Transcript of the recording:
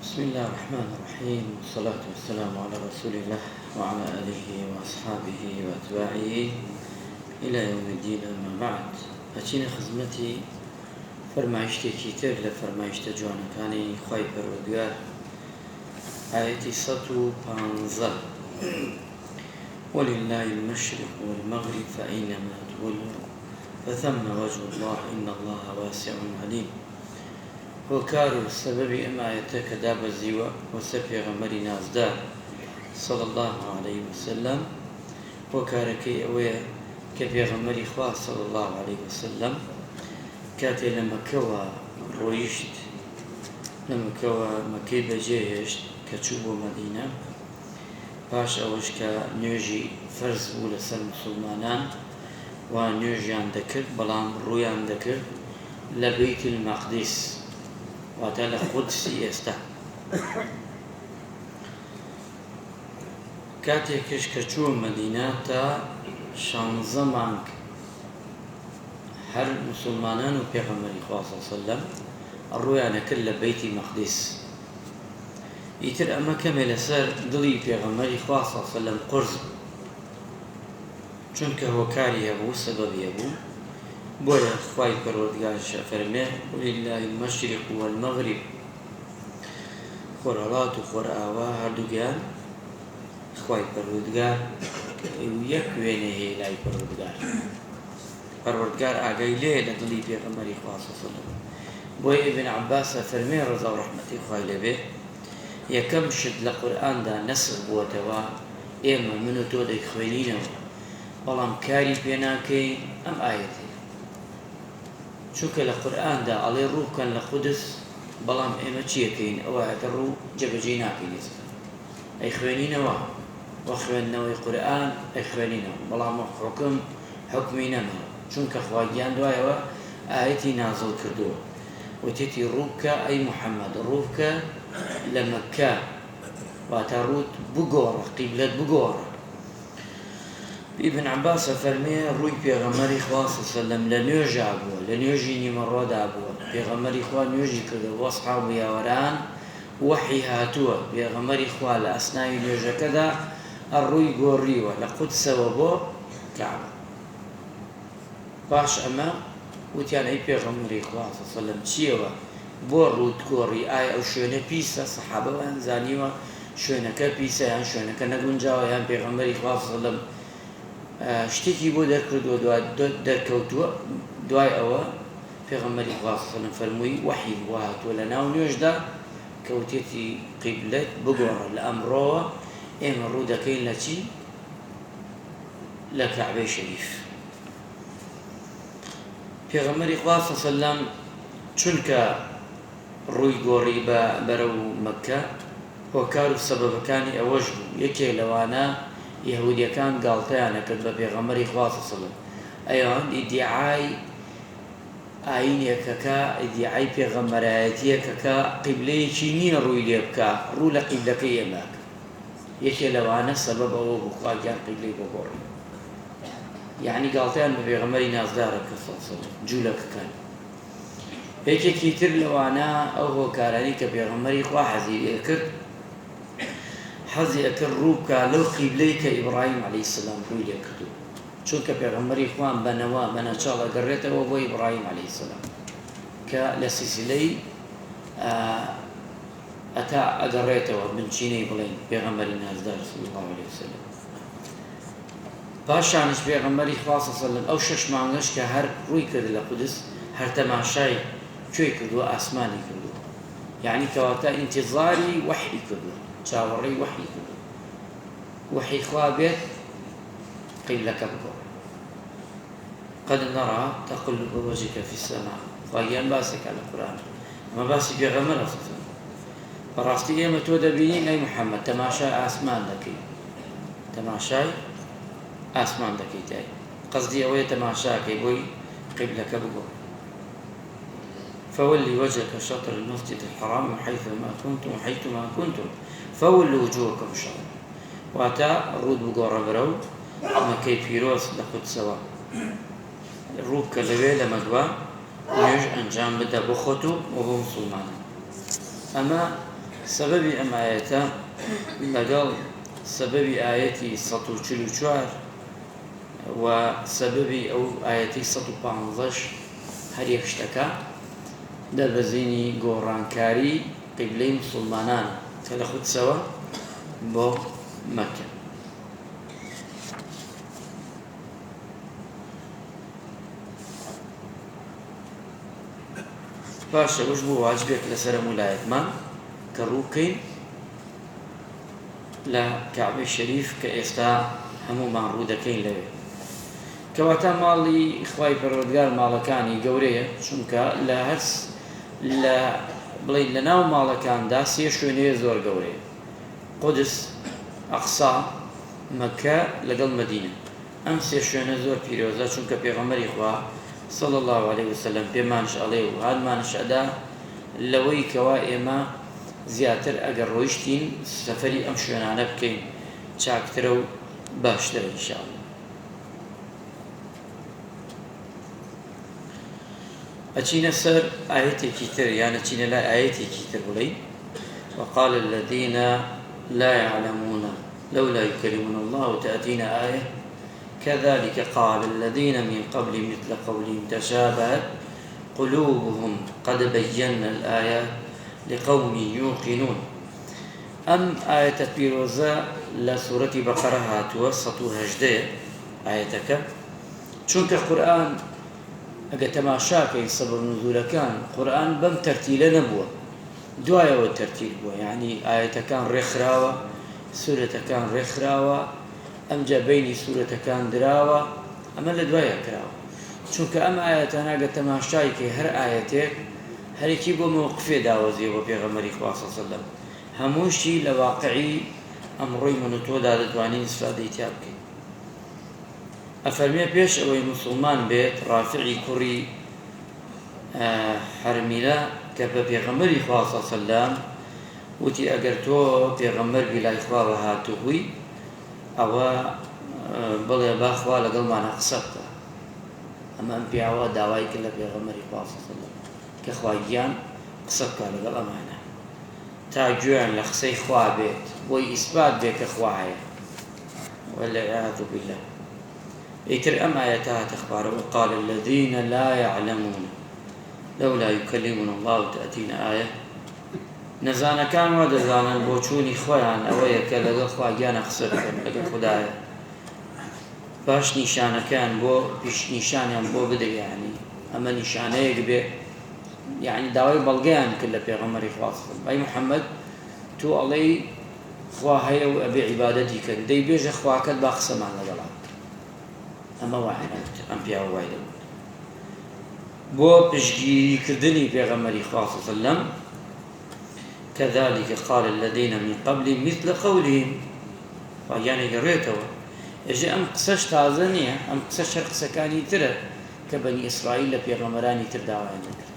بسم الله الرحمن الرحيم، والصلاة والسلام على رسول الله وعلى آله وأصحابه وأتباعه إلى يوم الدين. أما بعد، أتينا خدمتي فرمایشتێکی كتير لفرمایشتە جوانەکانی خوای پەروەردگار، آيتي 115: ولله المشرق والمغرب فأينما تولوا فثم وجه الله إن الله واسع عليم. وكار السبب أما يتكدى بزيوة وسبي غمر نازدار صلى الله عليه وسلم، وكاركي أوي كبي غمر إخوة صلى الله عليه وسلم كاتي لما كوا رويشت، لما كوا مكي بجيشت كتشوب مدينة باش أوش كنيجي فرز بولا سر مسلمانان ونيجي عندك بلان روي عندك لبيت المقدس واتالا قدسي استا. كاتێکش کە چووە مەدینە تا 16 مانگ هەر مسلمانان و پێغەمبەری خوا صلی الله علیه وسلم ڕوویانە کرد لە بەیتی مەقدس. ئیتر ئەمە کەمێ لەسەر دڵی پێغەمبەری خوا صلی الله علیه وسلم قورس بوو، چونکە هۆکاری هەبوو، سەبەبی هەبوو. بۆیە خوای پەروەردگاریش فەرمێ: ولله المشرق والمغرب، خۆرهەڵات و خۆرئاوا هەردووگیان خوای پەروەردگار یەک وێنە هەیە لای پەروەردگار ئاگای لێیە لە دڵی پێغەمبەری خوا صلی الله علیه وسلم. بۆیە ئیبن عەباس فەرمێ ڕەزا و ڕەحمەتی خوای لێبێ، یەکەم شت لە قورئاندا نەسخ بووەتەوە، ئێمە من و تۆ دەیخوێنینەوە بەڵام کاری پێ ناکەین ئەم ئایەتەیە. چونکە لە قورئاندا ئەڵێ ڕوو بکەن لە قودس، بەڵام ئێمە چیەکەین؟ ئەوایەتە ڕوو جێبەجێ ناکەین، ئەی خوێنینەوە وە خوێندنەوەی قورئان ئەی خوێنینەوە، بەڵام حکمی نەما، چونکە خوا گیان دوایەوە ئایەتی نازڵ کردووە وتێتی ڕوو بکە ئەی موحەممەد، ڕوو بکە لە مەککە، واتە ڕووت بگۆڕە، قیبلەت بگۆڕە. ابن عباس فەرمێ ڕووی پێغەمبەری خوا صلی الله علیه وسلم لە نوێژا بووە، لە نوێژی نیمەڕۆدا بووە. پێغەمبەری خوا نوێژی کردەوە بۆ ئەسحاب و یاوەران، وەحی هاتووە. پێغەمبەری خوا لە ئەسناوی نوێژەکەدا ڕووی گۆڕیوە لە قودسەوە بۆ کەعبە. پاش ئەمە وتیان ئەی پێغەمبەری خوا صلی الله علیه وسلم چییەوە بۆ ڕووت گۆڕی؟ ئایا ئەو شوێنە پیسە؟ سەحابەوان زانیوە شوێنەکە پیسە یان شوێنەکە نەگونجاوە، یان پێغەمبەری خوا صلی الله علیه وسلم شتێکی بۆ دەرکردووە دەرکەوتووە؟ دوای ئەوە پێغەمبەری خوا صلی الله علیه وسلم فەرمووی وەحی بۆ هاتووە لە ناو نوێژدا کە وتێتی قیبلەت بگۆڕە. لە ئەمڕۆوە ئێمە ڕوو دەکەین لە چی؟ لە کەعبەی شەریف. پێغەمبەری خوا صلی الله علیه وسلم چونکە ڕووی گۆڕی بەرەو مەککە، هۆکار و سەبەبەکانی ئەوەش بوو. یەکێک لەوانە یەهودیەکان گاڵتەیانە کرد بە پێغەمبەری خوا صلی الله علیه وسلم، ئەوان ئیدعای ئایینێکەکە، ئیدعای پێغەمبەرایەتیەکەکە قیبلەیەکی نییە ڕووی لێ بکە، ڕوو لە قیبلەکەی ئێمەکە. یەکێک لەوانە سەبەب ئەوە بوو خوا گیان قیبلەی بۆ گۆڕی، یعنی گاڵتەیان بە پێغەمبەری نازدارە کە صلی الله علیه وسلم جوولەکەکان. یەکێکی تر لەوانە ئەو هۆکارانی کە پێغەمبەری خوا حەزی لێ کرد، حەزی ئەکرد ڕوو بکە لەو قیبلەی کە ئیبراهیم عەلەیهی سەلام ڕووی لێ کردووە، چونکە پێغەمبەری خوا بەنەوا بەنەچاڵ ئەگەڕێتەوە بۆ ئیبراهیم عەلەیهی سەلام کە لە سیسیلەی ئەتا ئەگەڕێتەوە بنچینەی بڵێن پێغەمبەری نازدار صلی الله علیه وسلم. پاشانش پێغەمبەری خوا صلی الله علیه وسلم ئەو 6 مانگەش کە هەر ڕووی کرد لە قودس، هەر تەماشای کوێی کردووە؟ ئاسمانی کردووە، یعنی کەواتە ئینتیزاری وەحی کردووە، چاوەڕێی وەحی کردووە. وەحی خوا بێت قیبلەکە بگۆڕێ. قد نرى تقلب وجهك في السماء، خواگیان باسێکە لە قورئان، ئەمە باسی پێغەمبەرە صلی الله علیه وسلم. بەڕاستی ئێمە تۆ دەبینین ئەی موحەممەد تەماشای ئاسمان دەکەی، تەماشای ئاسمان دەکەیت، قەزدی ئەوەیە تەماشاکەی بۆی قیبلەکە بگۆڕێ. فولي وجهك شطر المسجد الحرام حيثما كنتم فولوا وجوهكم شطره. واتا ڕوود بگۆڕە بەرەو مەکەی پیرۆز لە قودسەوە، ڕوو بکە لەوێ لە مەدووە نوێژ ئەنجام بدە بۆ خۆت و بۆ مسلمانان. ئەمە سبب أم آياتا لقال سبب آياتي 144 وسبب أو آياتي 115 هر يكشتكا دەربەزینی گۆڕانکاری قیبلەی مسلمانان کە لە خودسەوە بۆ مەکە. پاشە ئەوش بوو واجبێک لەسەر ویلایەتمان کە ڕووکەین لە کەعبەی شەریف کە ئێستا هەموومان ڕوو دەکەین لەوێ. کەواتە ماڵی خوای پەروەردگار ماڵەکانی گەورەیە، چونکە لە هەر بڵین لە ناو ماڵەکاندا سێ شوێنەیە زۆر گەورەیە: قودس، ئەقسا، مەکە لەگەڵ مەدینە. ئەم سێ شوێنە زۆر پیرۆزە، چونکە پێغەمبەری خوا صلی الله عليه وسلم پێمانش ئەڵێ و هەرمانش ئەدا لەوەی کەوا ئێمە زیاتر ئەگەر ڕۆیشتین سەفەری ئەم شوێنانە بکەین چاکترە و باشترە ئینشاءالله. ئەچینە سەر ئاەتێکی تر یان ئەچینە لای ئاەتێکی تر بڵێین: وقال الذين لا يعلمون لولا يكلمنا الله تأتينا آية كذلك قال الذين من قبل مثل قولهم تشابهت قلوبهم قد بينا الآيات لقوم يوقنون. أم آية بيروزة لسورة بقرة هاتوا 118 آيتك، چونك القرآن ئەگە تەماشاکەی سەبەب نزولەکان قورئان بەم تەرتیلە نەبووە، دوایەوە تەرتیل بووە، یعنی ئاەتەکان ڕێکخراوە، سورەتەکان ڕێکخراوە، ئەمجا بینی سورەتەکان دراوە، ئەمە لە دوایە کراوە. چونکە ئەم ئاەتانە ئەگە تەماشایکەی هەر ئاەتێک هەرێکی بۆ موقفێ داوەزیە بۆ پێغەمبەری خوا صلی الله علیه وسلم، هەمووشی لە واقعی ئەمڕۆی من و تۆدا دەتوانین ئیسفادەی تیا بکەین. ئەفەرمێ پێش ئەوەی موسڵمان بێت ڕافعی کوڕی حەرمیلە کە بە پێغەمبەری خوا صلی الله علیه وسلم وتی ئەگەر تۆ پێغەمبەر بیلای خواوە هاتووبووی ئەوە بڵێ با خوا لەگەڵمانە قسە بکە. ئەمە ئەم پیاوە داوای کرد لە پێغەمبەری خوا صلی الله علیه وسلم کە خوا گیان قسە بکە لەگەڵ ئەمانە تا گوێیان لە قسەی خوا بێت بۆی ئیسبات بێت کە خوا هەیە. والعیاذ بالله. ئیتر ئەم ئاەتە هاتەخبارە: وقال الذين لا يعلمون لولا يكلمنا الله تأتينا آية. نەزانەکان وا دەزانن بۆ چوونی خۆیان ئەوەیە کە لەگەڵ خوا گیانە قسە بکەن لەگەڵ خودایە، باش نیشانەکان بۆ پیشنیشانیان بۆ بدە، یعنی ئەمە نیشانەیەک بێ، یعنی داوای بەڵگەیان کرد لە پێغەمبەری خوا صلی الله علیه وسلم: ئەی محەممەد تۆ ئەڵێی خوا هەیە و ئەبێ عیبادەتی کرد، دەی بێژە خواکەت با قسەمان لەگەڵات. ئەمە وایەت ئەم پیاوە وای دەبوو بۆ پشتگیریکردنی پێغەمبەری خوا صلی الله علیه وسلم. كذلك قال الذين من قبل مثل قولهم، ويعني قريتوا اجي ام قصش تازه نییە، ئەم قسە شەر قسەکانی ترە کە بەنی ئیسرائیل لە پێغەمبەرانی تر داوایان دەکرد.